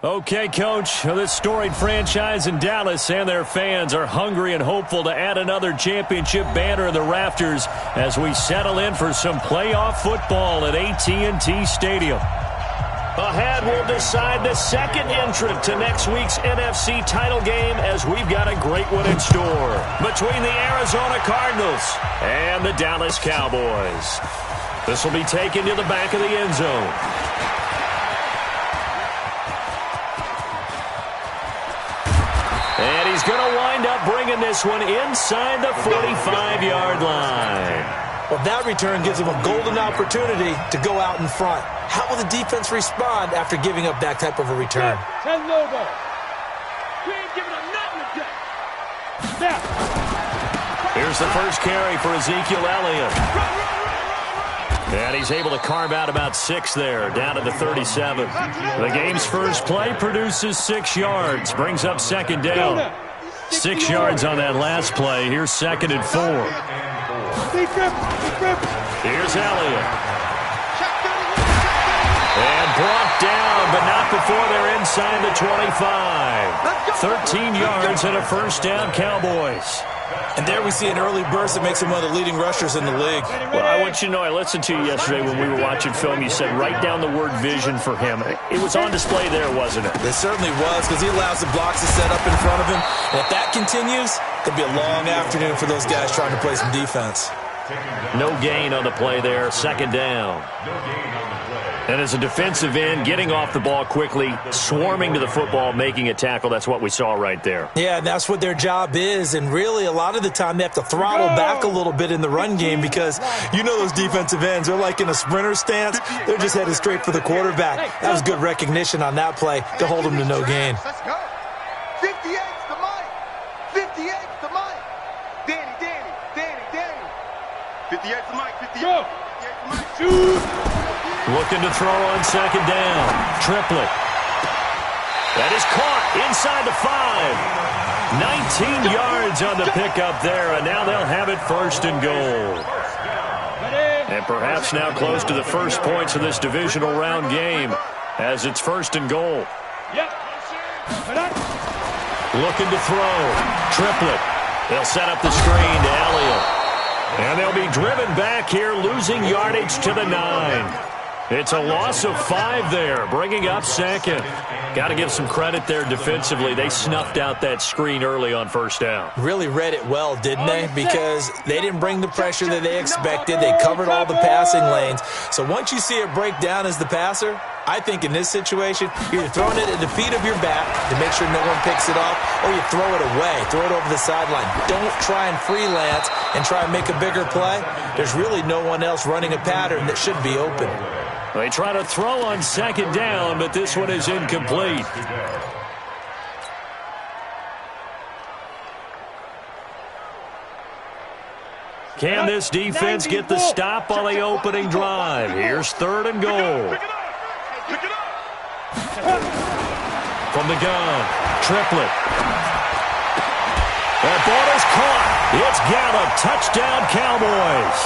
Okay, Coach, this storied franchise in Dallas and their fans are hungry and hopeful to add another championship banner in the rafters as we settle in for some playoff football at AT&T Stadium. Ahead, we'll decide the second entrant to next week's NFC title game as we've got a great one in store between the Arizona Cardinals and the Dallas Cowboys. This will be taken to the back of the end zone. And he's going to wind up bringing this one inside the 45-yard line. Well, that return gives him a golden opportunity to go out in front. How will the defense respond after giving up that type of a return? Here's the first carry for Ezekiel Elliott. And he's able to carve out about 6 there, down to the 37. The game's first play produces 6 yards, brings up second down. 6 yards on that last play. Here's 2nd and 4. Here's Elliott. And brought down, but not before they're inside the 25. 13 yards and a first down, Cowboys. And there we see an early burst that makes him one of the leading rushers in the league. Well, I want you to know, I listened to you yesterday when we were watching film. You said write down the word vision for him. It was on display there, wasn't it? It certainly was, because he allows the blocks to set up in front of him. And if that continues, it'll be a long afternoon for those guys trying to play some defense. No gain on the play there, second down. And as a defensive end, getting off the ball quickly, swarming to the football, making a tackle, that's what we saw right there. Yeah, and that's what their job is. And really, a lot of the time, they have to throttle back a little bit in the run game because you know those defensive ends, they're like in a sprinter stance. They're just headed straight for the quarterback. That was good recognition on that play to hold them to no gain. Let's go. 58's the Mike. 58's the Mike. Danny. 58's the Mike. 58's the Mike. Shoot. Looking to throw on second down. Triplet. That is caught inside the 5. 19 yards on the pickup there, and now they'll have it first and goal. And perhaps now close to the first points of this divisional round game as it's first and goal. Looking to throw. Triplet. They'll set up the screen to Elliott. And they'll be driven back here, losing yardage to the 9. It's a loss of 5 there, bringing up second. Got to give some credit there defensively. They snuffed out that screen early on first down. Really read it well, didn't they? Because they didn't bring the pressure that they expected. They covered all the passing lanes. So once you see it break down as the passer, I think in this situation, you're throwing it at the feet of your back to make sure no one picks it off, or you throw it away, throw it over the sideline. Don't try and freelance and try and make a bigger play. There's really no one else running a pattern that should be open. They try to throw on second down, but this one is incomplete. Can this defense get the stop on the opening drive? Here's 3rd and goal. From the gun, Triplet. That ball is caught. It's Gallup. Touchdown, Cowboys.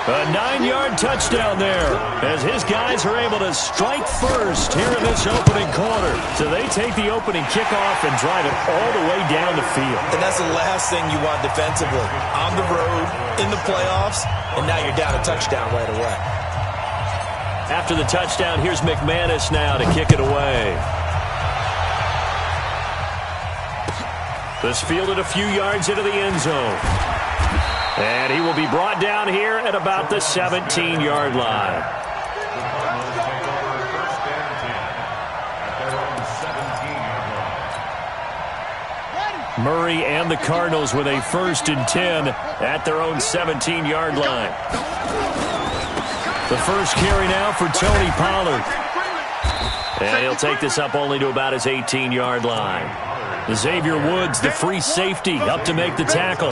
A 9-yard touchdown there as his guys are able to strike first here in this opening quarter. So they take the opening kickoff and drive it all the way down the field. And that's the last thing you want defensively. On the road, in the playoffs, and now you're down a touchdown right away. After the touchdown, here's McManus now to kick it away. This fielded a few yards into the end zone. And he will be brought down here at about the 17-yard line. Murray and the Cardinals with a 1st and 10 at their own 17-yard line. The first carry now for Tony Pollard. And he'll take this up only to about his 18-yard line. Xavier Woods, the free safety, up to make the tackle.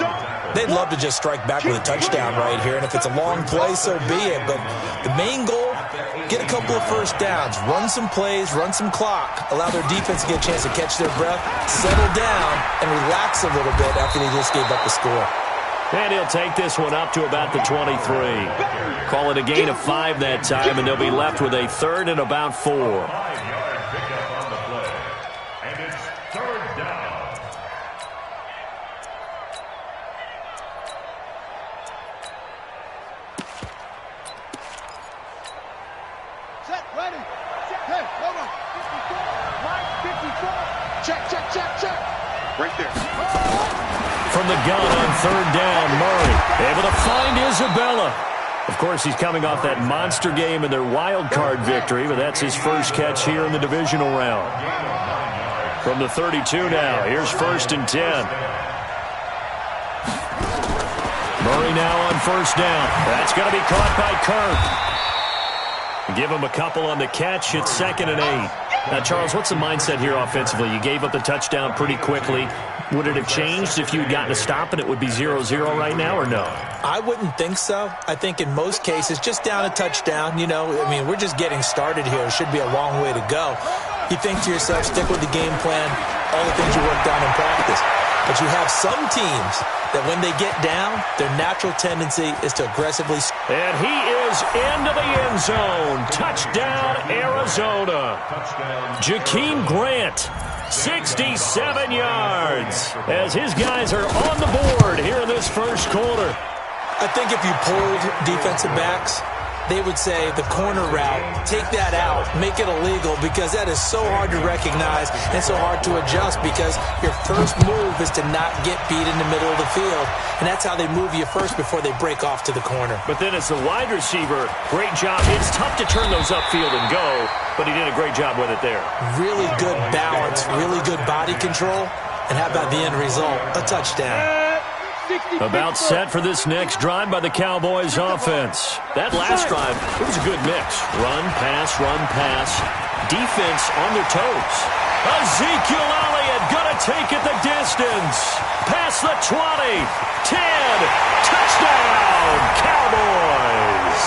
They'd love to just strike back with a touchdown right here, and if it's a long play, so be it. But the main goal, get a couple of first downs, run some plays, run some clock, allow their defense to get a chance to catch their breath, settle down, and relax a little bit after they just gave up the score. And he'll take this one up to about the 23. Call it a gain of 5 that time, and they'll be left with a 3rd and about 4. Right there. From the gun on third down, Murray able to find Isabella. Of course, he's coming off that monster game in their wild card victory, but that's his first catch here in the divisional round. From the 32 now, here's 1st and 10. Murray now on first down. That's going to be caught by Kirk. Give him a couple on the catch. It's 2nd and 8. Now, Charles, what's the mindset here offensively? You gave up the touchdown pretty quickly. Would it have changed if you had gotten a stop and it would be 0-0 right now, or no? I wouldn't think so. I think in most cases, just down a touchdown, you know, I mean, we're just getting started here. It should be a long way to go. You think to yourself, stick with the game plan, all the things you worked on in practice. But you have some teams that when they get down, their natural tendency is to aggressively. And he is into the end zone. Touchdown, Arizona. Jakeem Grant, 67 yards, as his guys are on the board here in this first quarter. I think if you polled defensive backs, they would say the corner route, take that out, make it illegal, because that is so hard to recognize and so hard to adjust, because your first move is to not get beat in the middle of the field, and that's how they move you first before they break off to the corner. But then as the wide receiver, great job. It's tough to turn those upfield and go, but he did a great job with it there. Really good balance, really good body control, and how about the end result? A touchdown. About set for this next drive by the Cowboys offense. That last drive, it was a good mix. Run, pass, defense on their toes. Ezekiel Elliott gonna take it the distance. Past the 20, 10, touchdown, Cowboys.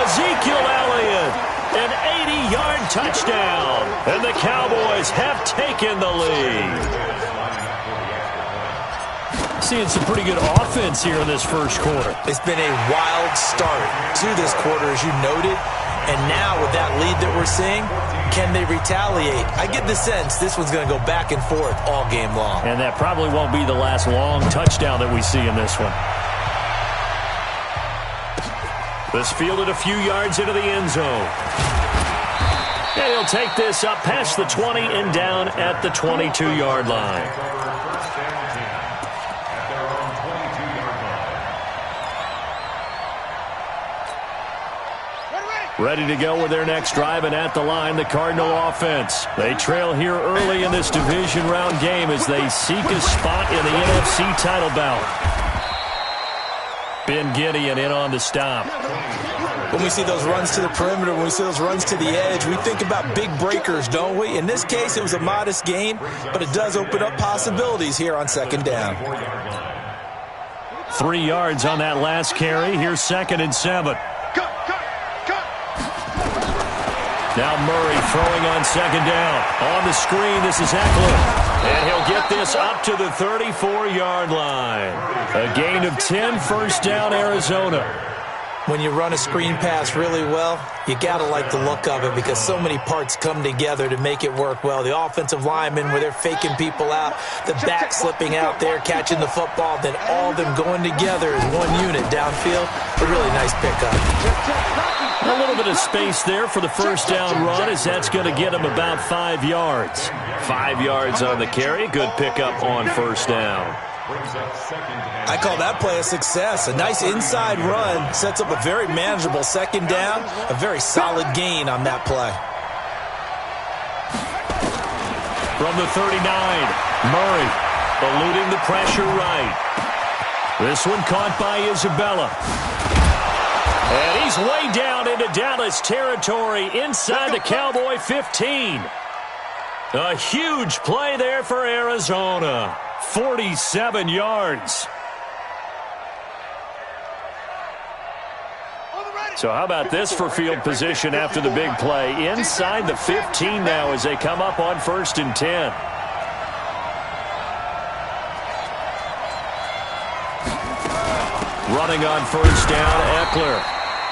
Ezekiel Elliott, an 80-yard touchdown, and the Cowboys have taken the lead. Seeing some pretty good offense here in this first quarter. It's been a wild start to this quarter, as you noted. And now with that lead that we're seeing, can they retaliate? I get the sense this one's going to go back and forth all game long. And that probably won't be the last long touchdown that we see in this one. This fielded a few yards into the end zone. And he'll take this up past the 20 and down at the 22-yard line. Ready to go with their next drive, and at the line, the Cardinal offense. They trail here early in this division round game as they seek a spot in the NFC title bout. Ben Gideon in on the stop. When we see those runs to the perimeter, when we see those runs to the edge, we think about big breakers, don't we? In this case, it was a modest gain, but it does open up possibilities here on 2nd down. 3 yards on that last carry. Here's 2nd and 7. Now Murray throwing on 2nd down. On the screen, this is Eckler. And he'll get this up to the 34-yard line. A gain of 10, first down, Arizona. When you run a screen pass really well, you got to like the look of it because so many parts come together to make it work well. The offensive linemen, where they're faking people out, the back slipping out there, catching the football, then all of them going together as one unit downfield. A really nice pickup. A little bit of space there for the first down run, as that's going to get him about 5 yards. 5 yards on the carry. Good pickup on first down. I call that play a success. A nice inside run sets up a very manageable 2nd down. A very solid gain on that play. From the 39, Murray eluding the pressure right. This one caught by Isabella. And he's way down into Dallas territory inside the Cowboy 15. A huge play there for Arizona. 47 yards. So how about this for field position after the big play? Inside the 15 now as they come up on 1st and 10. Running on first down, Eckler.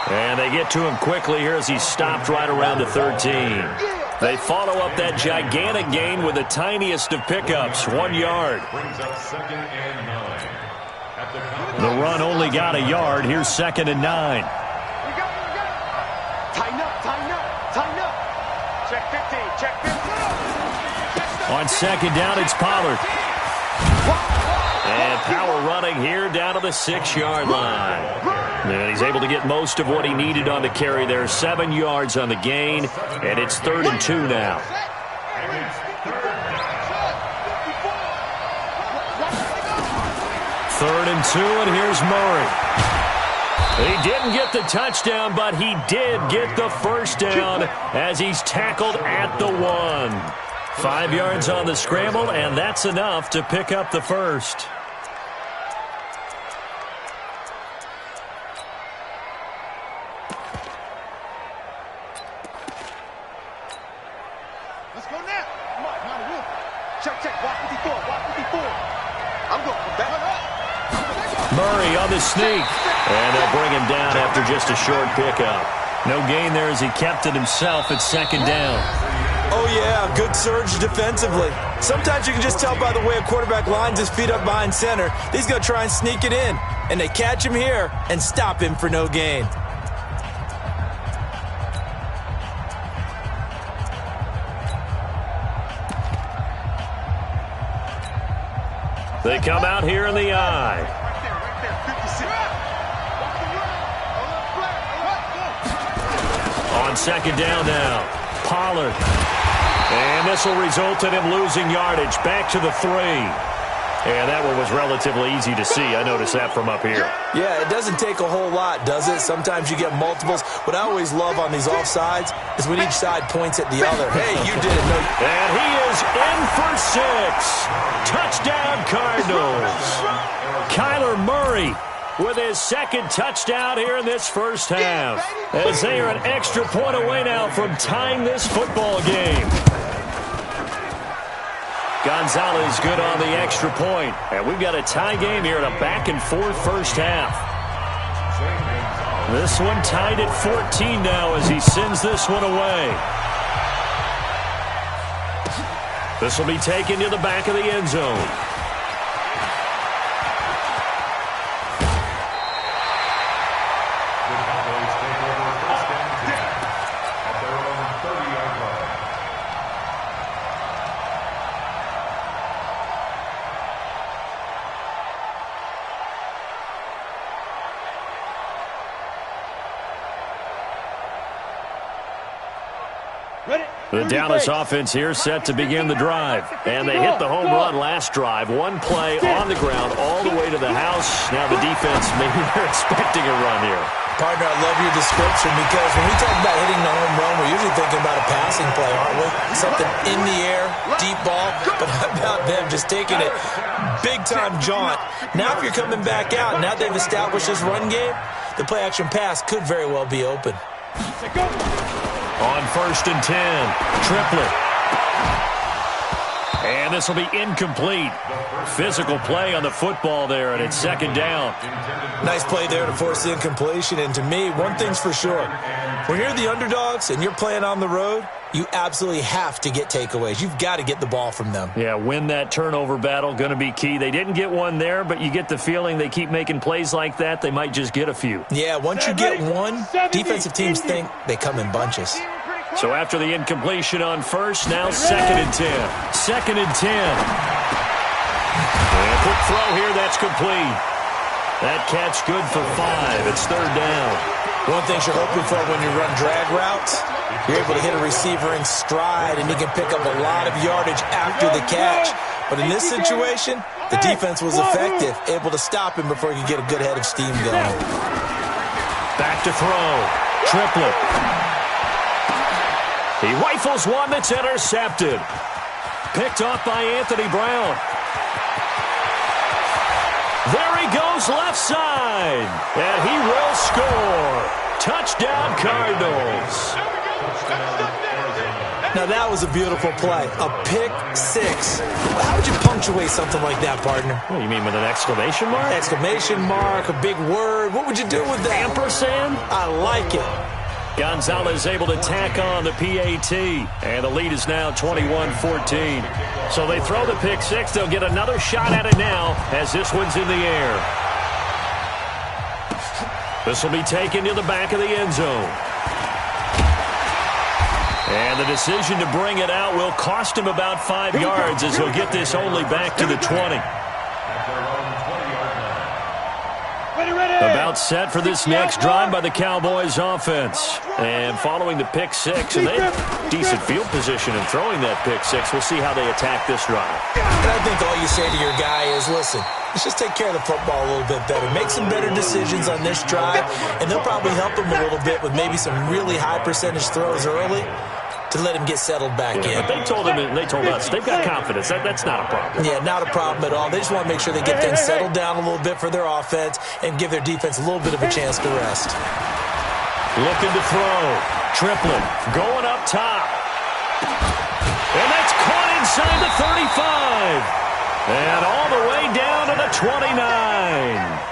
And they get to him quickly here as he's stopped right around the 13. They follow up that gigantic gain with the tiniest of pickups, 1 yard. The run only got a yard. Here's 2nd and 9. Tighten up. Check 15, check 15. On 2nd down, it's Pollard. And power running here down to the 6-yard line. And he's able to get most of what he needed on the carry there. 7 yards on the gain, and it's 3rd and 2 now. 3rd and 2, and here's Murray. He didn't get the touchdown, but he did get the first down as he's tackled at the 1. 5 yards on the scramble, and that's enough to pick up the first. Let's go now. Come on, check. Walk 54. I'm going back. Murray on the sneak, and they'll bring him down after just a short pickup. No gain there as he kept it himself at 2nd down. Oh, yeah, good surge defensively. Sometimes you can just tell by the way a quarterback lines his feet up behind center. He's going to try and sneak it in, and they catch him here and stop him for no gain. They come out here in the eye. Right there, 56. On 2nd down now, Pollard. And this will result in him losing yardage back to the 3. And that one was relatively easy to see. I noticed that from up here. Yeah, it doesn't take a whole lot, does it? Sometimes you get multiples. What I always love on these offsides is when each side points at the other. Hey, you did it. No. And he is in for 6. Touchdown, Cardinals. Kyler Murray with his 2nd touchdown here in this first half. As they are an extra point away now from tying this football game. Gonzalez good on the extra point. And we've got a tie game here in a back-and-forth first half. This one tied at 14 now as he sends this one away. This will be taken to the back of the end zone. The Dallas offense here set to begin the drive. And they hit the home run last drive. One play on the ground all the way to the house. Now the defense, maybe they're expecting a run here. Partner, I love your description because when we talk about hitting the home run, we're usually thinking about a passing play, aren't we? Something in the air, deep ball. But how about them just taking it big-time jaunt? Now if you're coming back out, now they've established this run game, the play-action pass could very well be open. On 1st and 10, Triplett. And this will be incomplete. Physical play on the football there, and it's 2nd down. Nice play there to force the incompletion. And to me, one thing's for sure. When you're the underdogs and you're playing on the road, you absolutely have to get takeaways. You've got to get the ball from them. Yeah, win that turnover battle, going to be key. They didn't get one there, but you get the feeling they keep making plays like that, they might just get a few. Yeah, once you get one, defensive teams think they come in bunches. So after the incompletion on 1st, now 2nd and 10. 2nd and 10. And a quick throw here, that's complete. That catch good for 5. It's 3rd down. One thing you're hoping for when you run drag routes, you're able to hit a receiver in stride, and he can pick up a lot of yardage after the catch. But in this situation, the defense was effective, able to stop him before he could get a good head of steam going. Back to throw. Triplett. He rifles one that's intercepted. Picked off by Anthony Brown. There he goes left side. And he will score. Touchdown Cardinals. Now that was a beautiful play. A pick 6. How would you punctuate something like that, partner? What, you mean with an exclamation mark? Exclamation mark, a big word. What would you do with that? Ampersand? I like it. Gonzalez able to tack on the PAT. And the lead is now 21-14. So they throw the pick 6. They'll get another shot at it now as this one's in the air. This will be taken to the back of the end zone. And the decision to bring it out will cost him about 5 yards as he'll get this only back to the 20. About set for this next drive by the Cowboys offense. And following the pick six, and they have decent field position in throwing that pick six. We'll see how they attack this drive. And I think all you say to your guy is, listen, let's just take care of the football a little bit better. Make some better decisions on this drive, and they'll probably help him a little bit with maybe some really high percentage throws early to let him get settled back in. But they told him, and they told us, they've got confidence. That's not a problem. Yeah, not a problem at all. They just want to make sure they get things settled down a little bit for their offense and give their defense a little bit of a chance to rest. Looking to throw. Triplet going up top. And that's caught inside the 35. And all the way down to the 29.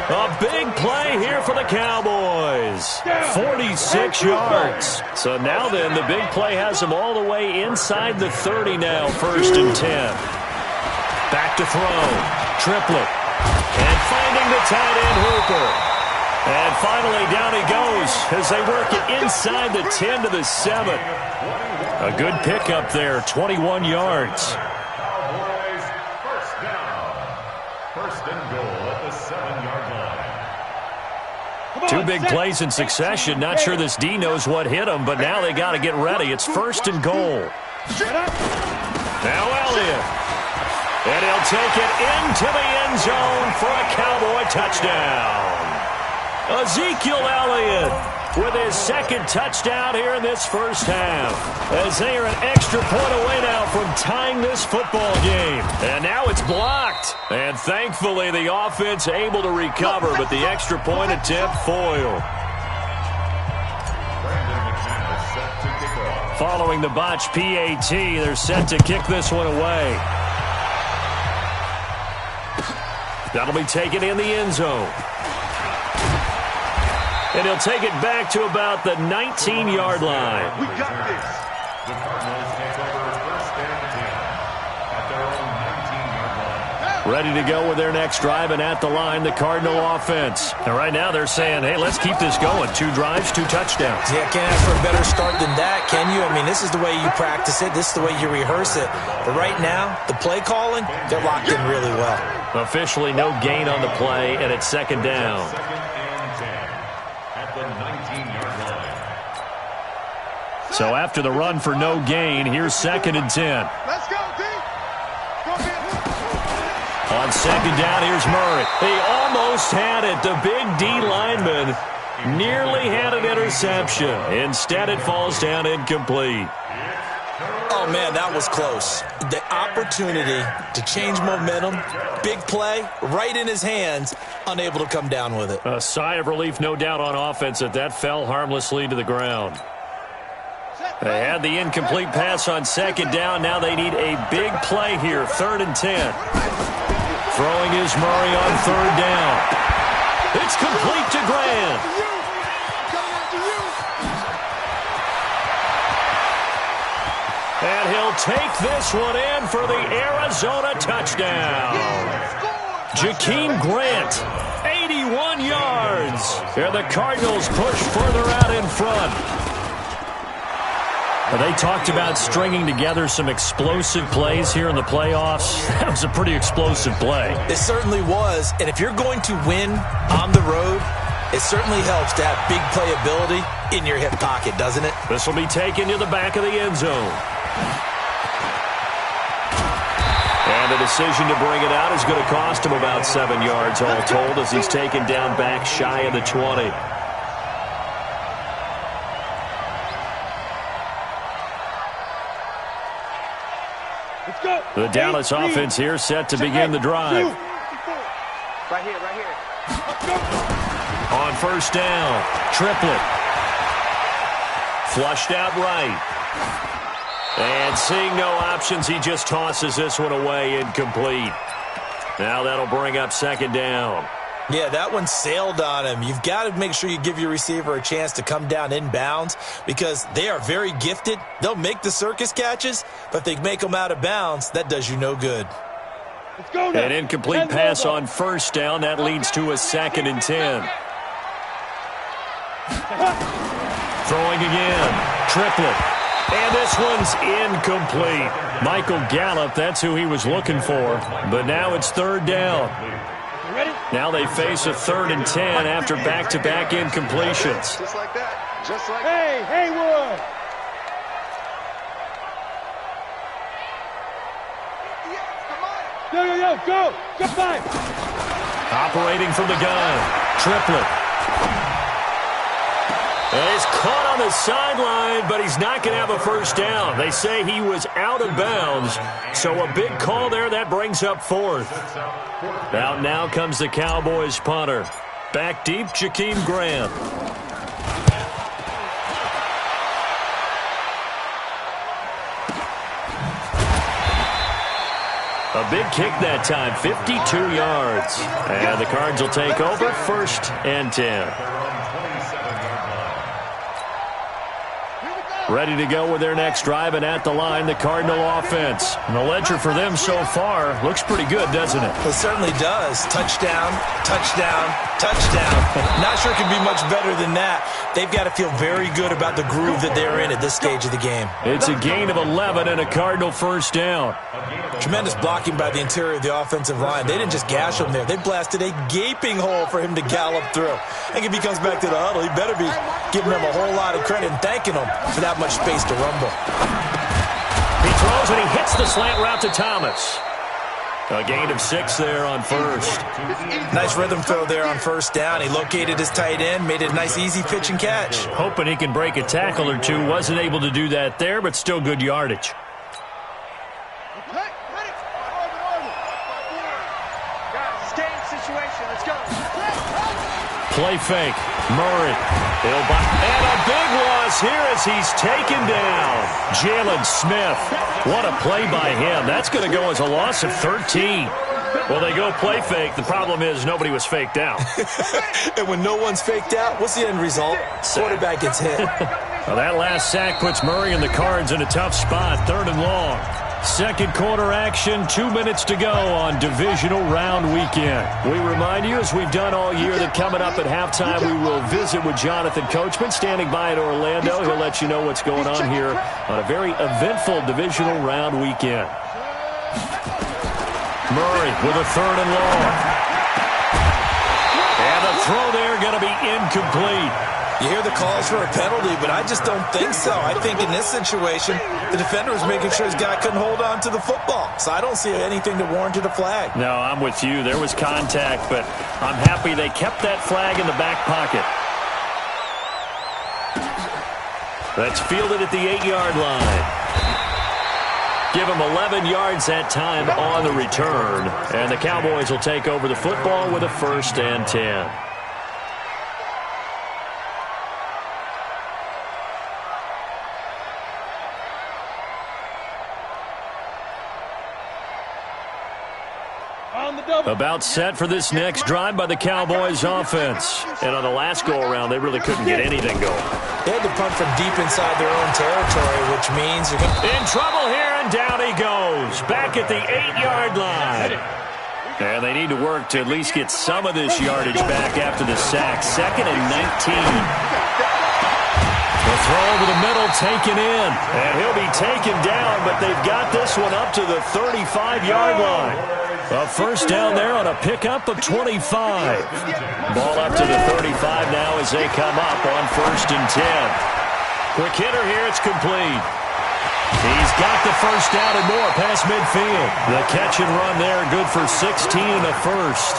A big play here for the Cowboys. 46 yards. So now then, the big play has them all the way inside the 30 now, 1st and 10. Back to throw. Triplet. And finding the tight end Hooper. And finally, down he goes as they work it inside the 10 to the 7. A good pickup there, 21 yards. Cowboys first down. First and goal at the 7-yard line. Two big plays in succession. Not sure this D knows what hit him, but now they got to get ready. It's 1st and goal. Now Elliott. And he'll take it into the end zone for a Cowboy touchdown. Ezekiel Elliott with his second touchdown here in this first half, as they are an extra point away now from tying this football game. And now it's blocked. And thankfully the offense able to recover, but the extra point attempt foiled. Following the botch PAT, they're set to kick this one away. That'll be taken in the end zone. And he'll take it back to about the 19-yard line. We got this. The Cardinals take over 1st and 10 at their own 19-yard line. Ready to go with their next drive, and at the line, the Cardinal offense. And right now they're saying, hey, let's keep this going. 2 drives, 2 touchdowns. Yeah, can't ask for a better start than that, can you? I mean, this is the way you practice it. This is the way you rehearse it. But right now, the play calling, they're locked in really well. Officially no gain on the play, and it's 2nd down. 2nd and 10 at the 19-yard line. So after the run for no gain, here's 2nd and 10. Let's go, D. Go get On 2nd down, here's Murray. He almost had it. The big D lineman nearly had an interception. Instead, it falls down incomplete. Oh, man, that was close. The opportunity to change momentum, big play, right in his hands, unable to come down with it. A sigh of relief, no doubt, on offense that fell harmlessly to the ground. They had the incomplete pass on 2nd down. Now they need a big play here, 3rd and 10. Throwing is Murray on 3rd down. It's complete to Grant. And he'll take this one in for the Arizona touchdown. Jakeem Grant, 81 yards. And the Cardinals push further out in front. They talked about stringing together some explosive plays here in the playoffs. That was a pretty explosive play. It certainly was. And if you're going to win on the road, it certainly helps to have big playability in your hip pocket, doesn't it? This will be taken to the back of the end zone. And the decision to bring it out is going to cost him about 7 yards all told, as he's taken down back shy of the 20. The Dallas offense here set to begin the drive. Right here, right here. On 1st down, Triplet. Flushed out right. And seeing no options, he just tosses this one away, incomplete. Now that'll bring up 2nd down. Yeah, that one sailed on him. You've got to make sure you give your receiver a chance to come down inbounds because they are very gifted. They'll make the circus catches, but if they make them out of bounds, that does you no good. Let's go now. An incomplete pass on 1st down. That leads to a 2nd and 10. Throwing again. Triplet. And this one's incomplete. Michael Gallup, that's who he was looking for. But now it's 3rd down. Now they face a 3rd and 10 after back-to-back incompletions. Just like that. Just like Hey, Haywood! Yo, go! Go back! Operating from the gun. Triplet. And he's caught on the sideline, but he's not going to have a first down. They say he was out of bounds, so a big call there. That brings up 4th. Out now comes the Cowboys punter. Back deep, Jakeem Grant. A big kick that time, 52 yards. And the Cards will take over, 1st and 10. Ready to go with their next drive, and at the line, the Cardinal offense. And the ledger for them so far looks pretty good, doesn't it? It certainly does. Touchdown, touchdown, touchdown. Not sure it could be much better than that. They've got to feel very good about the groove that they're in at this stage of the game. It's a gain of 11 and a Cardinal first down. Tremendous blocking by the interior of the offensive line. They didn't just gash him there. They blasted a gaping hole for him to gallop through. I think if he comes back to the huddle, he better be giving them a whole lot of credit and thanking them for that much space to rumble. He throws and he hits the slant route to Thomas. A gain of 6 there on 1st. Nice rhythm throw there on 1st down. He located his tight end, made it a nice easy pitch and catch. Hoping he can break a tackle or two. Wasn't able to do that there, but still good yardage. Play fake. Murray. And a big loss here as he's taken down. Jalen Smith. What a play by him. That's going to go as a loss of 13. Well, they go play fake. The problem is nobody was faked out. And when no one's faked out, what's the end result? Quarterback gets hit. Well, that last sack puts Murray and the Cards in a tough spot. 3rd and long. Second quarter action, 2 minutes to go on divisional round weekend. We remind you, as we've done all year, that coming up at halftime, we will visit with Jonathan Coachman, standing by in Orlando. He'll let you know what's going on here on a very eventful divisional round weekend. Murray with a 3rd and long. And the throw there going to be incomplete. You hear the calls for a penalty, but I just don't think so. I think in this situation, the defender was making sure his guy couldn't hold on to the football. So I don't see anything that warranted a flag. No, I'm with you. There was contact, but I'm happy they kept that flag in the back pocket. That's fielded at the 8-yard line. Give him 11 yards that time on the return. And the Cowboys will take over the football with a 1st and 10. About set for this next drive by the Cowboys offense. And on the last go-around, they really couldn't get anything going. They had to punt from deep inside their own territory, which means you're going to... In trouble here, and down he goes. Back at the 8-yard line. And they need to work to at least get some of this yardage back after the sack. 2nd and 19. The throw over the middle, taken in. And he'll be taken down, but they've got this one up to the 35-yard line. A first down there on a pickup of 25. Ball up to the 35 now as they come up on 1st and 10. Quick hitter here, it's complete. He's got the first down and more past midfield. The catch and run there, good for 16 and a first.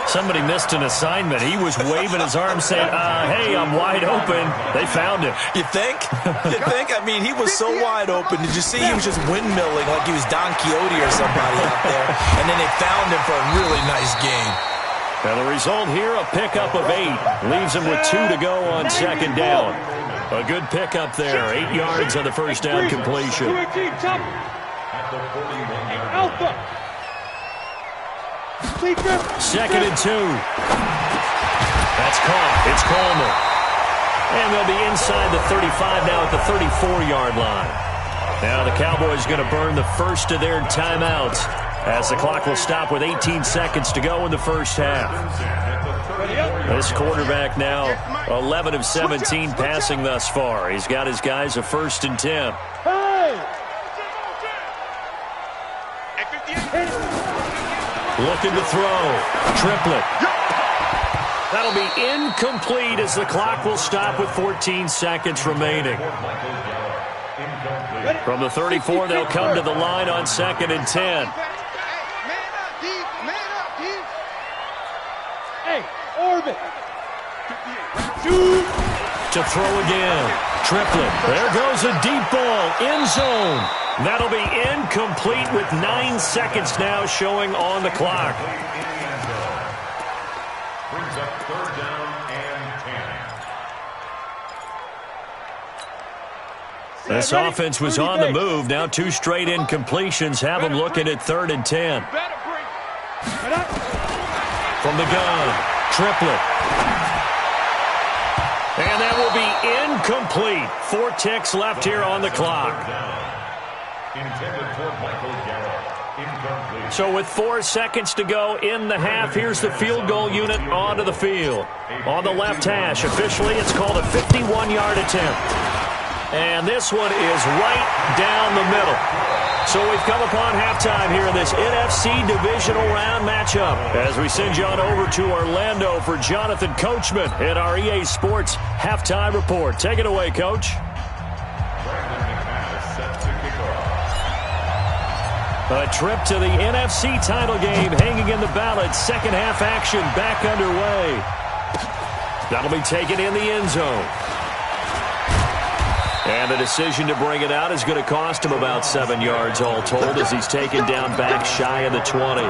Somebody missed an assignment. He was waving his arm saying, hey, I'm wide open. They found him. You think? You think? I mean, he was so wide open. Did you see he was just windmilling like he was Don Quixote or somebody out there? And then they found him for a really nice game. And the result here, a pickup of 8. Leaves him with 2 to go on 2nd down. A good pickup there. 8 yards on the first down completion. Alpha. 2nd and 2. That's caught. It's Coleman. And they'll be inside the 35 now at the 34-yard line. Now the Cowboys going to burn the first of their timeouts as the clock will stop with 18 seconds to go in the first half. This quarterback now 11 of 17 passing thus far. He's got his guys a 1st and 10. Looking to throw. Triplet. That'll be incomplete as the clock will stop with 14 seconds remaining. From the 34, they'll come to the line on 2nd and 10. Hey, orbit. To throw again. Triplet. There goes a deep ball. End zone. That'll be incomplete with 9 seconds now showing on the clock. Brings up 3rd down and 10. This offense was on the move. Now 2 straight incompletions have them looking at 3rd and 10. From the gun. Triplet. And that will be incomplete. 4 ticks left here on the clock. Intended for Michael Gallup. Incomplete. So with 4 seconds to go in the half, here's the field goal unit onto the field. On the left hash, officially it's called a 51-yard attempt. And this one is right down the middle. So we've come upon halftime here in this NFC Divisional Round matchup as we send you on over to Orlando for Jonathan Coachman in our EA Sports Halftime Report. Take it away, Coach. A trip to the NFC title game hanging in the balance. Second half action back underway. That'll be taken in the end zone. And the decision to bring it out is going to cost him about 7 yards all told as he's taken down back shy of the 20.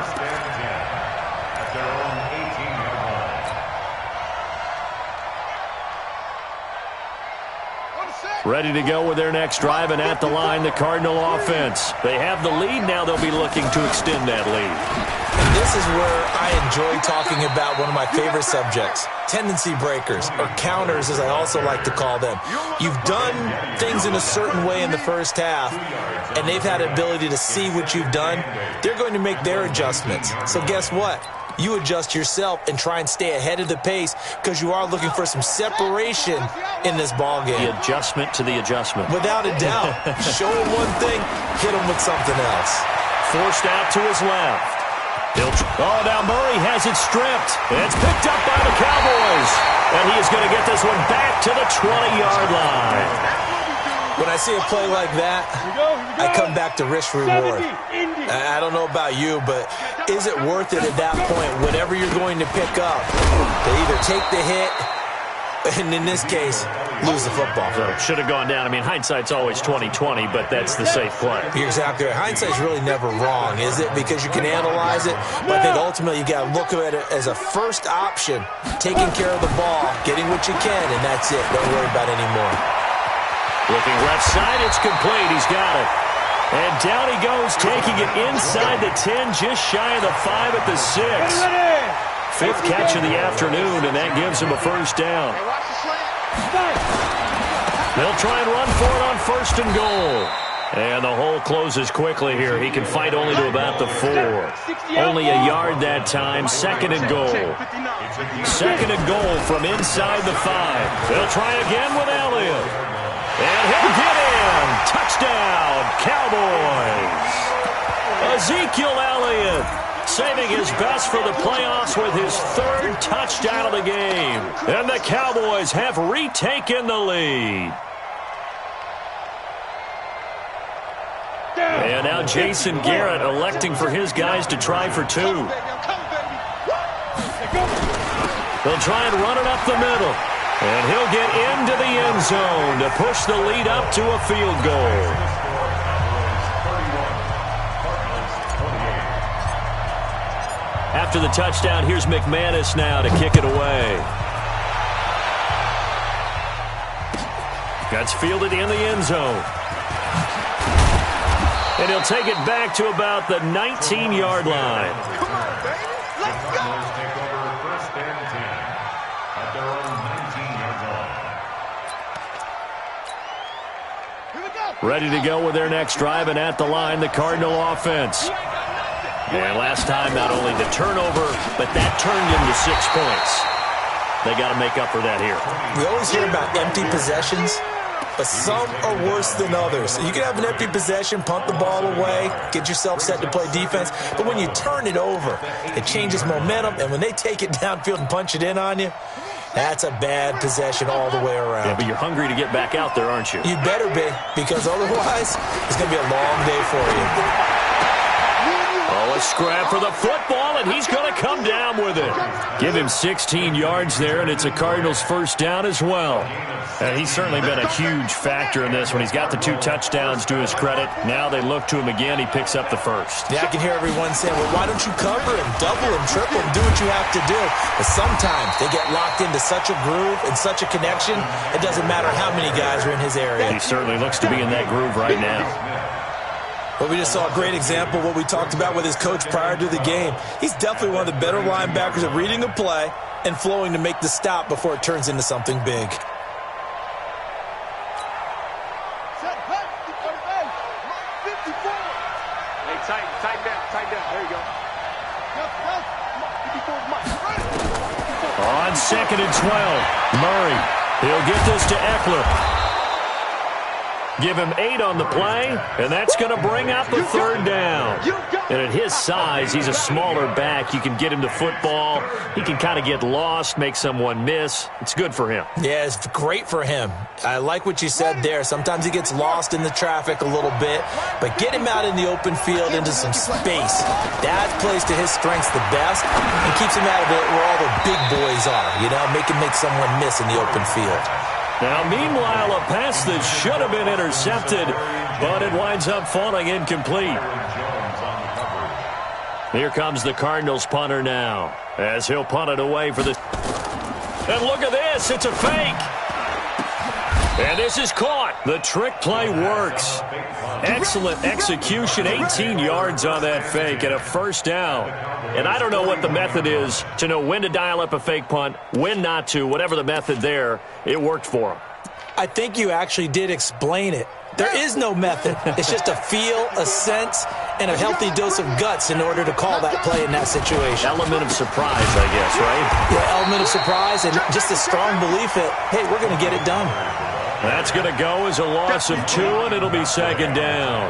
Ready to go with their next drive, and at the line, the Cardinal offense. They have the lead. Now they'll be looking to extend that lead. And this is where I enjoy talking about one of my favorite subjects, tendency breakers, or counters as I also like to call them. You've done things in a certain way in the first half, and they've had the ability to see what you've done. They're going to make their adjustments. So guess what? You adjust yourself and try and stay ahead of the pace because you are looking for some separation in this ball game. The adjustment to the adjustment. Without a doubt. Show him one thing, hit him with something else. Forced out to his left. Oh, now Murray has it stripped. It's picked up by the Cowboys. And he is going to get this one back to the 20-yard line. When I see a play like that, I come back to risk reward. I don't know about you, but is it worth it at that point, whatever you're going to pick up, to either take the hit, and in this case, lose the football? So should have gone down. I mean, hindsight's always 20/20, but that's the safe play. You're exactly right. Hindsight's really never wrong, is it? Because you can analyze it, but I think ultimately you got to look at it as a first option, taking care of the ball, getting what you can, and that's it. Don't worry about it anymore. Looking left side, it's complete. He's got it. And down he goes, taking it inside the 10, just shy of the 5 at the 6. 5th catch of the afternoon, and that gives him a first down. They'll try and run for it on 1st and goal. And the hole closes quickly here. He can fight only to about the 4. Only a yard that time. 2nd and goal. 2nd and goal from inside the 5. They'll try again with Elliott. And he'll get in. Touchdown, Cowboys. Ezekiel Elliott saving his best for the playoffs with his 3rd touchdown of the game. And the Cowboys have retaken the lead. And now Jason Garrett electing for his guys to try for 2. They'll try and run it up the middle. And he'll get into the end zone to push the lead up to a field goal. After the touchdown, here's McManus now to kick it away. That's fielded in the end zone. And he'll take it back to about the 19-yard line. Come on, baby. Let's go. Take over 1st and 10 at their own 19-yard line. Ready to go with their next drive, and at the line, the Cardinal offense. And last time, not only the turnover, but that turned into 6 points. They got to make up for that here. We always hear about empty possessions. but some are worse than others. You can have an empty possession, punt the ball away, get yourself set to play defense, but when you turn it over, it changes momentum, and when they take it downfield and punch it in on you, that's a bad possession all the way around. Yeah, but you're hungry to get back out there, aren't you? You better be, because otherwise, it's going to be a long day for you. Oh, a scrap for the football, and he's going to come down with it. Give him 16 yards there, and it's a Cardinals first down as well. And he's certainly been a huge factor in this when he's got the 2 touchdowns to his credit. Now they look to him again. He picks up the first. Yeah, I can hear everyone saying, well, why don't you cover him, double him, triple him, do what you have to do. But sometimes they get locked into such a groove and such a connection, it doesn't matter how many guys are in his area. He certainly looks to be in that groove right now. But we just saw a great example of what we talked about with his coach prior to the game. He's definitely one of the better linebackers at reading a play and flowing to make the stop before it turns into something big. Tight down. There you go. On 2nd and 12, Murray. He'll get this to Eckler. Give him 8 on the play, and that's going to bring out the 3rd down. And at his size, he's a smaller back. You can get him to football. He can kind of get lost, make someone miss. It's good for him. Yeah, it's great for him. I like what you said there. Sometimes he gets lost in the traffic a little bit, but get him out in the open field into some space. That plays to his strengths the best and keeps him out of it where all the big boys are, you know, make him make someone miss in the open field. Now, meanwhile, a pass that should have been intercepted, but it winds up falling incomplete. Here comes the Cardinals punter now, as he'll punt it away for the... And look at this, it's a fake. And this is caught. The trick play works. Excellent execution, 18 yards on that fake and a first down. And I don't know what the method is to know when to dial up a fake punt, when not to, whatever the method there, it worked for him. I think you actually did explain it. There is no method. It's just a feel, a sense, and a healthy dose of guts in order to call that play in that situation. Element of surprise, I guess, right? Yeah, element of surprise and just a strong belief that, hey, we're going to get it done. That's going to go as a loss of 2, and it'll be 2nd down.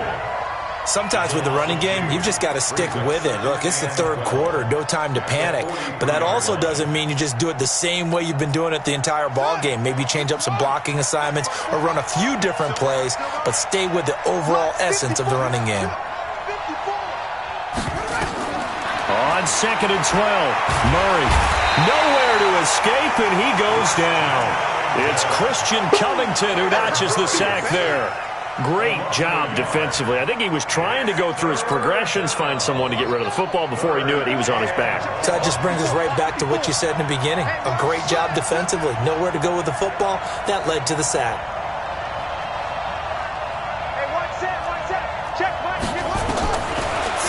Sometimes with the running game, you've just got to stick with it. Look, it's the 3rd quarter, no time to panic. But that also doesn't mean you just do it the same way you've been doing it the entire ball game. Maybe change up some blocking assignments or run a few different plays, but stay with the overall essence of the running game. On 2nd and 12, Murray. Nowhere to escape, and he goes down. It's Christian Covington who notches the sack there. Great job defensively. I think he was trying to go through his progressions, find someone to get rid of the football. Before he knew it, he was on his back. So that just brings us right back to what you said in the beginning. A great job defensively. Nowhere to go with the football. That led to the sack. Hey, one set. Check, Mike.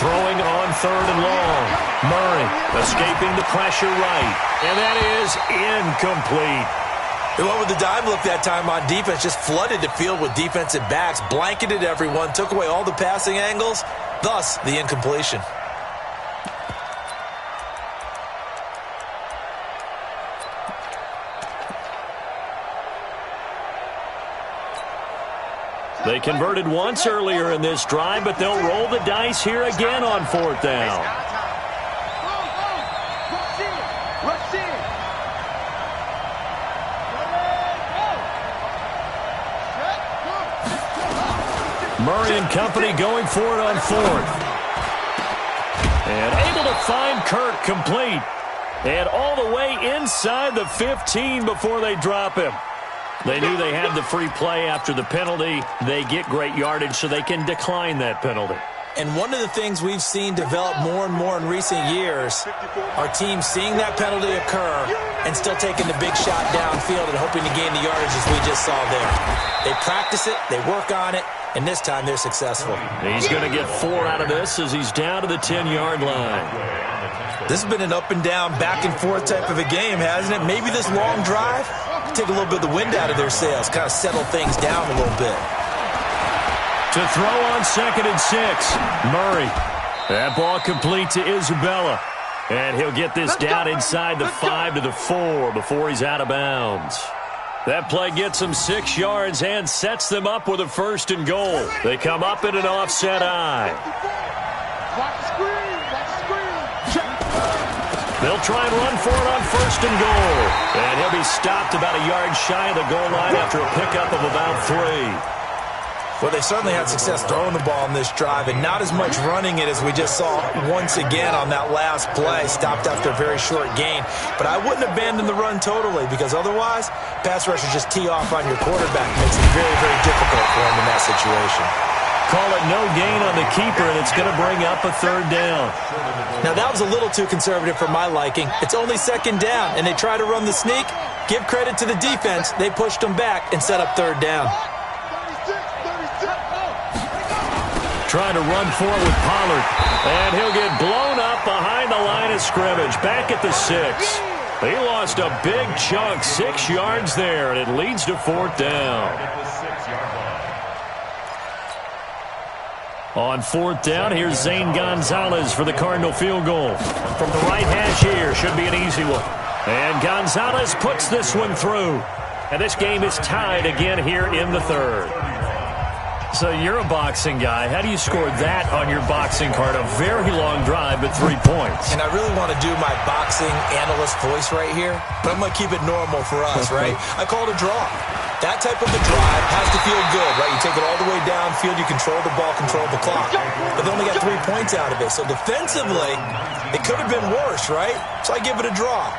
Throwing on 3rd and long. Murray escaping the pressure right. And that is incomplete. They went with the dime look that time on defense, just flooded the field with defensive backs, blanketed everyone, took away all the passing angles, thus the incompletion. They converted once earlier in this drive, but they'll roll the dice here again on 4th down. Murray and company going for it on 4th. And able to find Kirk complete. And all the way inside the 15 before they drop him. They knew they had the free play after the penalty. They get great yardage so they can decline that penalty. And one of the things we've seen develop more and more in recent years are teams seeing that penalty occur and still taking the big shot downfield and hoping to gain the yardage as we just saw there. They practice it, they work on it, and this time they're successful. He's going to get 4 out of this as he's down to the 10-yard line. This has been an up and down, back and forth type of a game, hasn't it? Maybe this long drive take a little bit of the wind out of their sails, kind of settle things down a little bit. To throw on 2nd and 6, Murray. That ball complete to Isabella. And he'll get this down inside the 5 to the 4 before he's out of bounds. That play gets them 6 yards and sets them up with a 1st and goal. They come up in an offset eye. Watch the screen. Watch the screen. They'll try and run for it on 1st and goal. And he'll be stopped about a yard shy of the goal line after a pickup of about 3. Well, they certainly had success throwing the ball in this drive and not as much running it as we just saw once again on that last play. Stopped after a very short gain. But I wouldn't abandon the run totally because otherwise, pass rushers just tee off on your quarterback. Makes it very, very difficult for him in that situation. Call it no gain on the keeper, and it's going to bring up a 3rd down. Now, that was a little too conservative for my liking. It's only 2nd down, and they try to run the sneak. Give credit to the defense. They pushed them back and set up 3rd down. Trying to run for it with Pollard. And he'll get blown up behind the line of scrimmage. Back at the 6. He lost a big chunk, 6 yards there, and it leads to 4th down. On 4th down, here's Zane Gonzalez for the Cardinal field goal. From the right hash here, should be an easy one. And Gonzalez puts this one through. And this game is tied again here in the 3rd. So you're a boxing guy. How do you score that on your boxing card? A very long drive, but 3 points. And I really want to do my boxing analyst voice right here, but I'm going to keep it normal for us, right? I call it a draw. That type of a drive has to feel good, right? You take it all the way downfield, you control the ball, control the clock. But they only got 3 points out of it. So defensively, it could have been worse, right? So I give it a draw.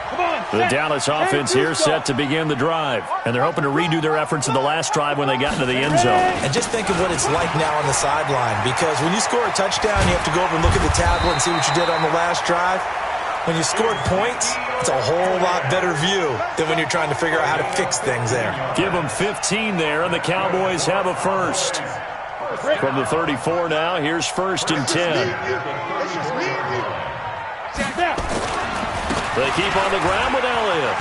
The Dallas offense here set to begin the drive. And they're hoping to redo their efforts in the last drive when they got into the end zone. And just think of what it's like now on the sideline. Because when you score a touchdown, you have to go over and look at the tablet and see what you did on the last drive. When you scored points, it's a whole lot better view than when you're trying to figure out how to fix things there. Give them 15 there, and the Cowboys have a 1st. From the 34 now, here's 1st and 10. They keep on the ground with Elliott.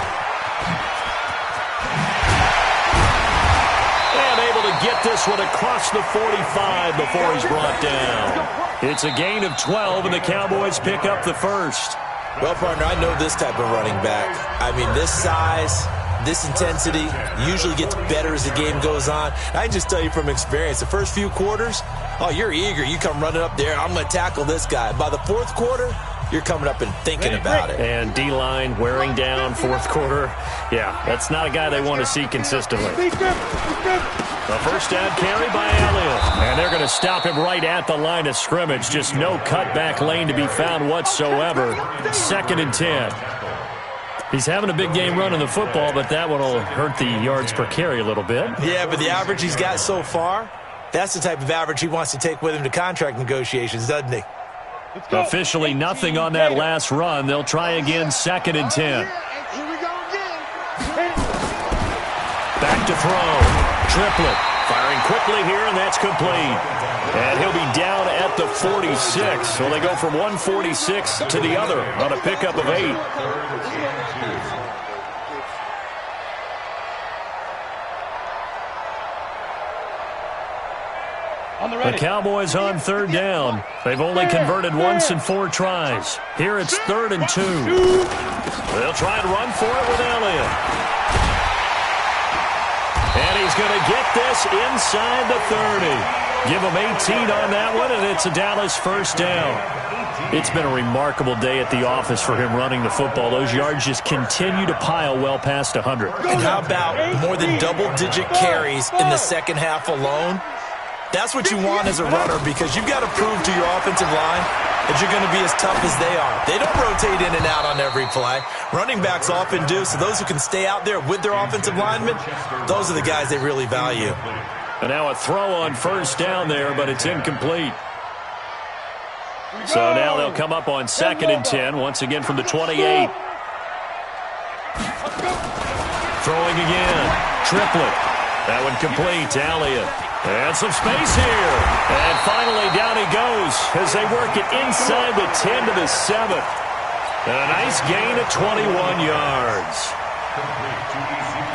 And able to get this one across the 45 before he's brought down. It's a gain of 12, and the Cowboys pick up the 1st. Well, partner, I know this type of running back. I mean, this size, this intensity usually gets better as the game goes on. I can just tell you from experience, the first few quarters, oh, you're eager. You come running up there, I'm going to tackle this guy. By the 4th quarter, you're coming up and thinking about it. And D-line wearing down 4th quarter. Yeah, that's not a guy they want to see consistently. The 1st down carry by Elliott. And they're going to stop him right at the line of scrimmage. Just no cutback lane to be found whatsoever. 2nd and 10. He's having a big game running the football, but that one will hurt the yards per carry a little bit. Yeah, but the average he's got so far, that's the type of average he wants to take with him to contract negotiations, doesn't he? Officially nothing on that last run. They'll try again, 2nd and 10. Back to throw. Triplet firing quickly here, and that's complete. And he'll be down at the 46. So they go from 146 to the other on a pickup of 8. The Cowboys on 3rd down. They've only converted once in 4 tries. Here it's 3rd and 2. They'll try and run for it with Elliott. And he's going to get this inside the 30. Give him 18 on that one, and it's a Dallas 1st down. It's been a remarkable day at the office for him running the football. Those yards just continue to pile well past 100. And how about more than double-digit carries in the second half alone? That's what you want as a runner, because you've got to prove to your offensive line that you're going to be as tough as they are. They don't rotate in and out on every play. Running backs often do, so those who can stay out there with their offensive linemen, those are the guys they really value. And now a throw on 1st down there, but it's incomplete. So now they'll come up on 2nd and 10, once again from the 28. Throwing again. Triplet. That one complete to Elliott. And some space here. And finally down he goes as they work it inside the 10 to the 7. And a nice gain of 21 yards.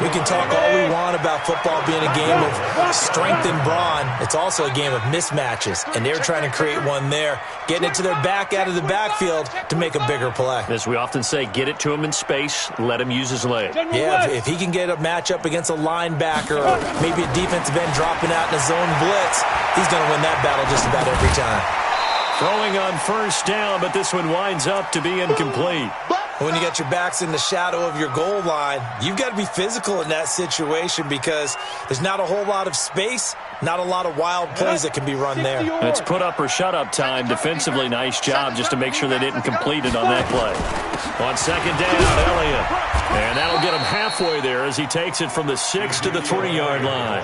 We can talk all we want about football being a game of strength and brawn. It's also a game of mismatches, and they're trying to create one there, getting it to their back out of the backfield to make a bigger play. As we often say, get it to him in space, let him use his leg. Yeah, if he can get a matchup against a linebacker or maybe a defensive end dropping out in a zone blitz, he's going to win that battle just about every time. Throwing on first down, but this one winds up to be incomplete. When you got your backs in the shadow of your goal line, you've got to be physical in that situation because there's not a whole lot of space, not a lot of wild plays that can be run there. It's put up or shut up time. Defensively, nice job just to make sure they didn't complete it on that play. On second down, Elliott. And that'll get him halfway there as he takes it from the 6 to the 3-yard line.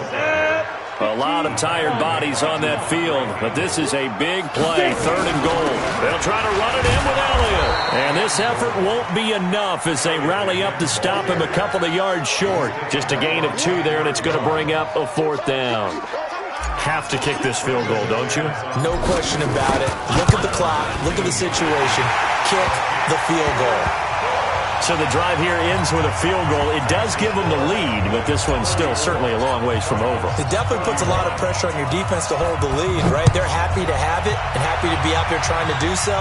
A lot of tired bodies on that field, but this is a big play, 3rd and goal. They'll try to run it in with Elliott. And this effort won't be enough as they rally up to stop him a couple of yards short. Just a gain of 2 there, and it's going to bring up a 4th down. Have to kick this field goal, don't you? No question about it. Look at the clock. Look at the situation. Kick the field goal. So the drive here ends with a field goal. It does give them the lead, but this one's still certainly a long ways from over. It definitely puts a lot of pressure on your defense to hold the lead, right? They're happy to have it and happy to be out there trying to do so.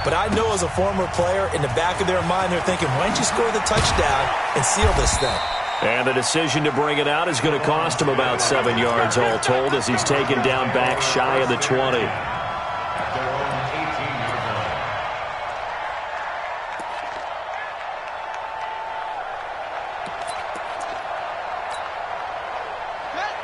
But I know as a former player, in the back of their mind, they're thinking, why don't you score the touchdown and seal this thing? And the decision to bring it out is going to cost him about 7 yards all told as he's taken down back shy of the 20.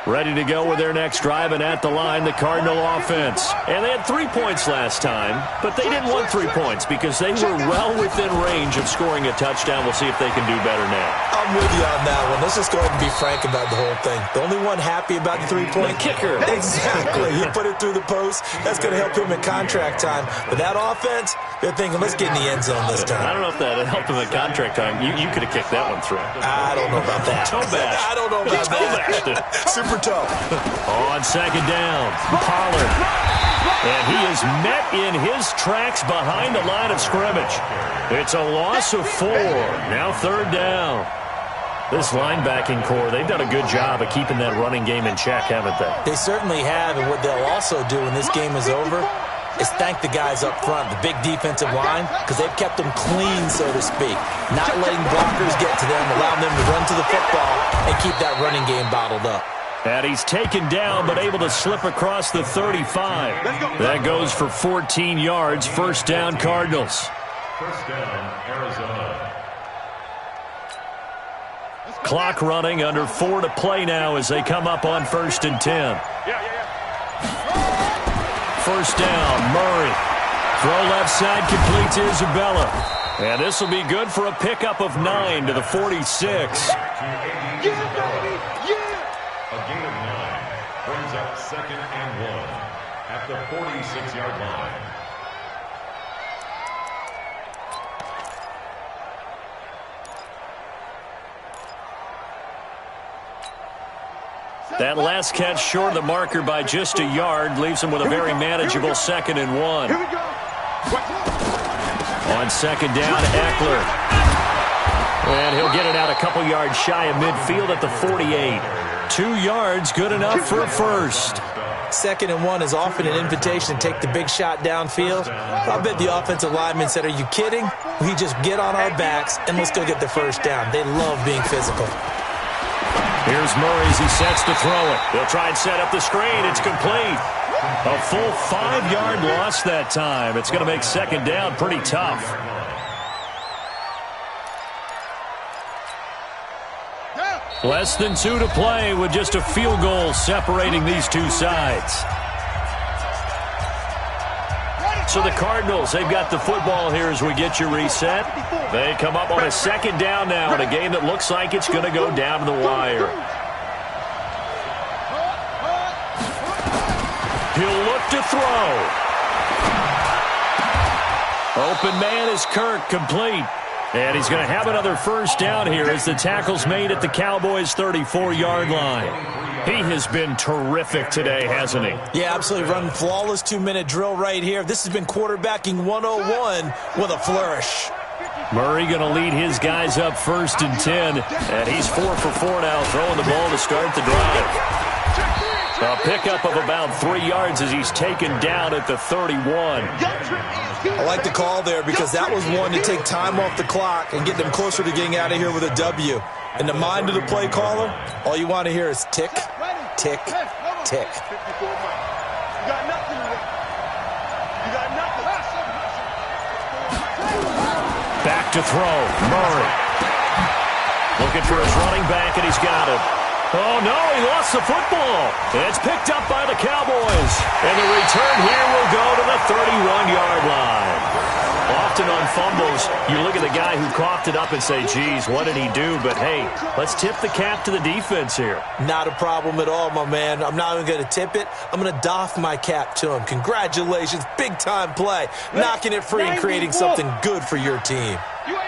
Ready to go with their next drive, and at the line, the Cardinal offense. And they had 3 points last time, but they didn't want 3 points because they were well within range of scoring a touchdown. We'll see if they can do better now. I'm with you on that one. Let's just go ahead and be frank about the whole thing. The only one happy about the 3-point kicker. Exactly. He put it through the post. That's going to help him in contract time. But that offense, they're thinking, let's get in the end zone this time. I don't know if that helped him in contract time. You could have kicked that one through. I don't know about that. Toe bash. I don't know about that. Super tough. On second down, Pollard. And he is met in his tracks behind the line of scrimmage. It's a loss of 4. Now 3rd down. This linebacking core, they've done a good job of keeping that running game in check, haven't they? They certainly have, and what they'll also do when this game is over is thank the guys up front, the big defensive line, because they've kept them clean, so to speak. Not letting blockers get to them, allowing them to run to the football and keep that running game bottled up. And he's taken down, but able to slip across the 35. That goes for 14 yards. 1st down, Cardinals. 1st down, Arizona. Clock running, under 4 to play now as they come up on 1st and 10. 1st down, Murray. Throw left side, complete to Isabella. And this will be good for a pickup of 9 to the 46. A gain of 9 brings up 2nd and 1 at the 46-yard line. That last catch short of the marker by just a yard leaves him with a very manageable 2nd and 1. On 2nd down, Eckler. And he'll get it out a couple yards shy of midfield at the 48. 2 yards, good enough for a 1st. 2nd and 1 is often an invitation to take the big shot downfield. I bet the offensive lineman said, are you kidding? We just get on our backs and let's go get the 1st down. They love being physical. Here's Murray as he sets to throw it. They'll try and set up the screen. It's complete. A full 5-yard loss that time. It's going to make 2nd down pretty tough. Less than 2 to play with just a field goal separating these two sides. So the Cardinals, they've got the football here as we get you reset. They come up on a 2nd down now in a game that looks like it's going to go down to the wire. He'll look to throw. Open man is Kirk, complete. And he's going to have another 1st down here as the tackle's made at the Cowboys' 34-yard line. He has been terrific today, hasn't he? Yeah, absolutely. Running flawless 2-minute drill right here. This has been quarterbacking 101 with a flourish. Murray going to lead his guys up 1st and 10, and he's 4 for 4 now, throwing the ball to start the drive. A pickup of about 3 yards as he's taken down at the 31. I like the call there because that was one to take time off the clock and get them closer to getting out of here with a W. In the mind of the play caller, all you want to hear is tick, tick, tick. Back to throw. Murray. Looking for his running back, and he's got it. Oh, no, he lost the football. It's picked up by the Cowboys. And the return here will go to the 31-yard line. Often on fumbles, you look at the guy who coughed it up and say, geez, what did he do? But, hey, let's tip the cap to the defense here. Not a problem at all, my man. I'm not even going to tip it. I'm going to doff my cap to him. Congratulations. Big-time play. Knocking it free and creating something good for your team.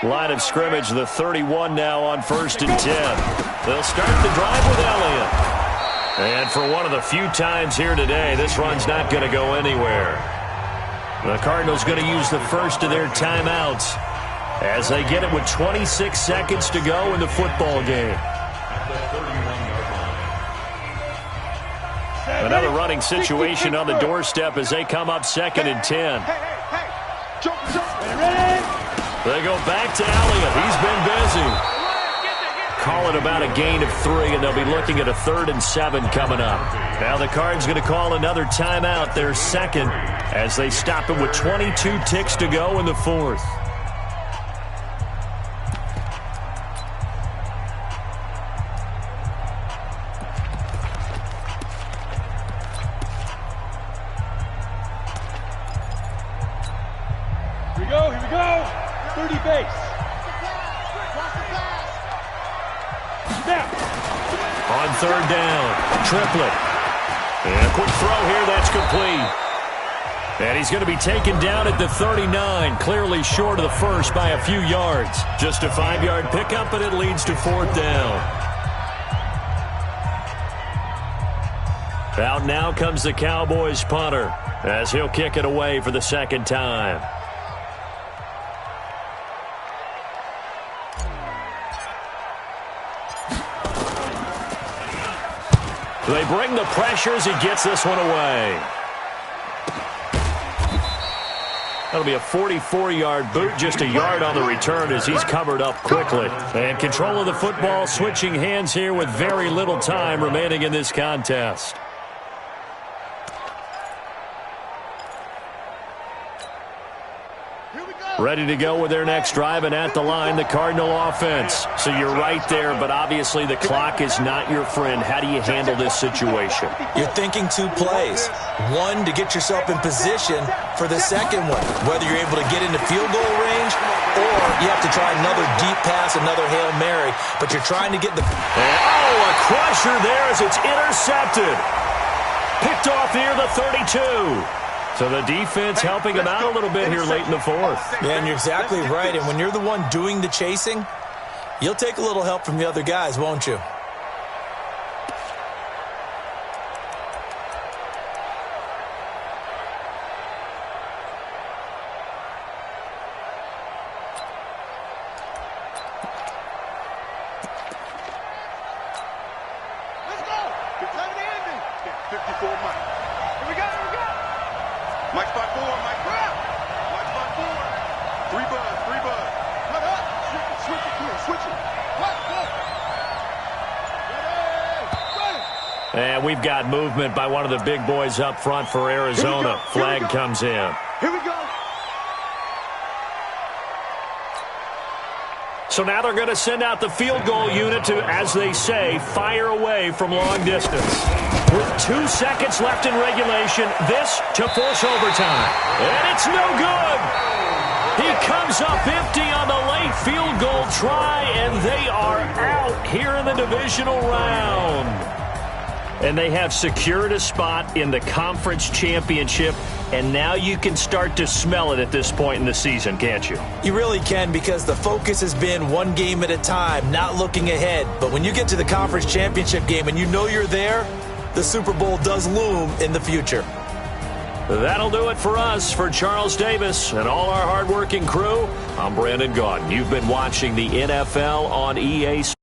Line of scrimmage, the 31 now on 1st and 10. They'll start the drive with Elliott. And for one of the few times here today, this run's not going to go anywhere. The Cardinals going to use the first of their timeouts as they get it with 26 seconds to go in the football game. Another running situation on the doorstep as they come up 2nd and 10. They go back to Elliott. He's been busy. Call it about a gain of 3, and they'll be looking at a 3rd and 7 coming up. Now the Cards going to call another timeout, their second, as they stop it with 22 ticks to go in the 4th. Here we go, here we go. 30 base. On 3rd down, Triplett. And a quick throw here, that's complete. And he's going to be taken down at the 39, clearly short of the first by a few yards. Just a 5-yard pickup, and it leads to 4th down. Out now comes the Cowboys punter as he'll kick it away for the 2nd time. They bring the pressure as he gets this one away. That'll be a 44-yard boot, just a yard on the return as he's covered up quickly. And control of the football switching hands here with very little time remaining in this contest. Ready to go with their next drive, and at the line, the Cardinal offense. So you're right there, but obviously the clock is not your friend. How do you handle this situation? You're thinking 2 plays. One, to get yourself in position for the second one, whether you're able to get into field goal range or you have to try another deep pass, another Hail Mary, but you're trying to get the... Oh, a crusher there as it's intercepted. Picked off near the 32. So the defense helping him out a little bit here late in the 4th. Yeah, and you're exactly right. And when you're the one doing the chasing, you'll take a little help from the other guys, won't you? Let's go. Good time to end it. 54 Mike. Here we go, here we go. Mike spot 4, Mike grab. Mike spot 4. 3 buzz, 3 buzz. Cut up. Switch it, clear, switch it. What? Go. Ready. And we've got movement by one of the big boys up front for Arizona. Flag comes in. Here we go. So now they're going to send out the field goal unit to, as they say, fire away from long distance. With 2 seconds left in regulation, this to force overtime. And it's no good. He comes up empty on the late field goal try, and they are out here in the divisional round. And they have secured a spot in the conference championship, and now you can start to smell it at this point in the season, can't you? You really can, because the focus has been one game at a time, not looking ahead. But when you get to the conference championship game and you know you're there, the Super Bowl does loom in the future. That'll do it for us. For Charles Davis and all our hardworking crew, I'm Brandon Gaudin. You've been watching the NFL on EA Sports.